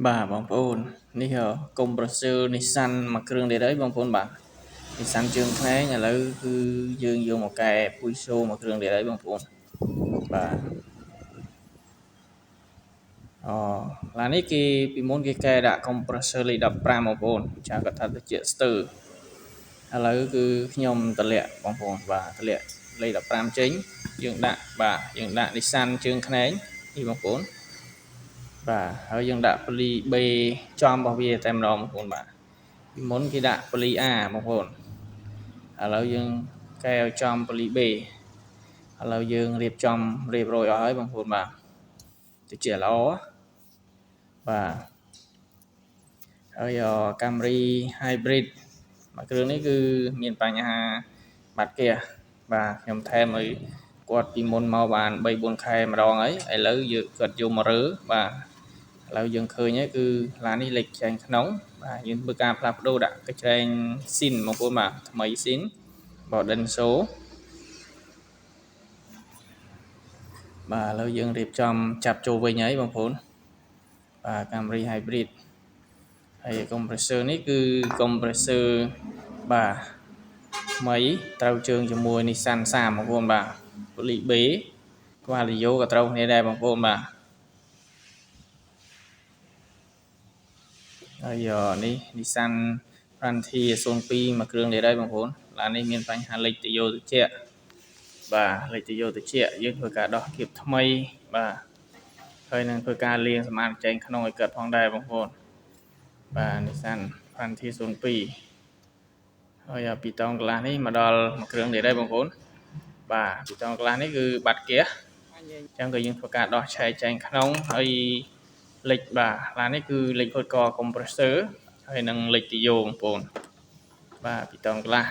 បាទបងប្អូននេះកុំប្រសើរ Nissan មួយគ្រឿងទៀតហើយបងប្អូនបាទ Nissan ជើងខ្នែងឥឡូវគឺយើងយកមកកែពុយសូមួយគ្រឿងទៀតហើយបងប្អូនបាទឡាននេះគេពីមុនគេកែដាក់ compressor លេខ15បងប្អូនចាគាត់ថាទៅជាស្ទើឥឡូវគឺខ្ញុំតម្លាក់បងប្អូនបាទតម្លាក់លេខ15ចេញយើងដាក់Nissan ជើងខ្នែងនេះបងប្អូនបាទហើយយើងដាក់ពូលី B ចំរបស់វាតែម្ដងបងប្អូនបាទពីមុនគេដាក់ពូលី A បងប្អូនឥឡូវយើងកែឲ្យចំពូលី B ឥឡូវយើងរៀបចំរៀបរយអស់ហើយបងប្អូនបាទទៅជាល្អបាទហើយ Camry Hybrid មួយគ្រឿងនេះគឺមានបញ្ហាបាត់ហ្គាសបាទខ្ញុំថែមឲ្យគាត់ពីមុនមកបាន 3-4 ខែម្ដងហើយឥឡូវយើងគាត់យកមករើបាទឥឡូវយើងឃើញហើយគឺឡាននេះលេខចែងក្នុងបាទយើងធ្វើការផ្លាស់ប្ដូរដាក់កញ្ច្រែងស៊ីនបងប្អូនបាទថ្មីស៊ីនបដិនសូបាទឥឡូវយើងរៀបចំចាប់ចូលវិញហើយបងប្អូនបាទ Camry Hybrid ហើយ compressor នេះគឺ compressor បាទថ្មីត្រូវជើងជាមួយ Nissan 30បងប្អូនបាទ Poly B Qualio ក៏ត្រូវគ្នាដែរបងប្អូនបាទហើយនេះ Nissan Frontier 02មួយគ្រឿងទៀតហើយបងប្អូនឡាននេះមានបញ្ហាលេខទុយោត្រជាក់បាទលេខទុយោត្រជាក់យើងធ្វើការដោះគៀបថ្មីបាទហើយនឹងធ្វើការលាងសម្អាតចែងក្នុងឲ្យកើតផងដែរបងប្អូនបាទ Nissan Frontier 02ហើយពីតង់កន្លះនេះមកដល់មួយគ្រឿងទៀតហើយបងប្អូនបាទពីតង់កន្លះនេះគឺបាត់ហ្គាសអញ្ចឹងក៏យើងធ្វើការដោះឆែកចែងក្នុងហើយលេខបាទឡាននេះគឺលេខហូតក compressor ហើយនឹងលេខទុយោបងប្អូនបាទពីតង់កន្លះ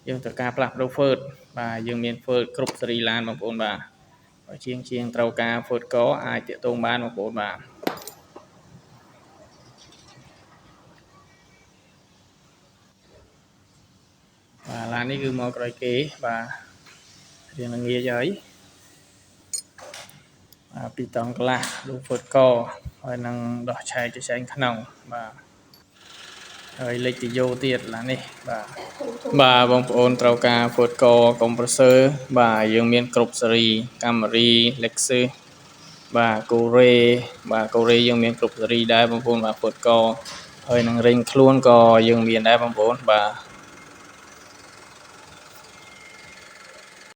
យើងត្រូវការផ្លាស់ប្ដូរ Ford បាទយើងមាន Ford គ្រប់ស៊េរីឡានបងប្អូនបាទបើជាងត្រូវការ Ford កអាចតាក់ទងបានបងប្អូនបាទឡាននេះគឺមកក្រោយគេបាទរៀងល្ងាចហើយពីតង់កន្លះរូប Ford កហើយនឹងដោះឆែកចែងក្នុងបាទហើយលេខទុយោទៀតឡាននេះបាទបងប្អូនត្រូវការ Ford ក compressor បាទយើងមានគ្រប់ស៊េរី Camry Lexus បាទ Corre យើងមានគ្រប់ស៊េរីដែរបងប្អូនបាទ Ford កហើយនឹងរេងខ្លួនក៏យើងមានដែរបងប្អូនបាទ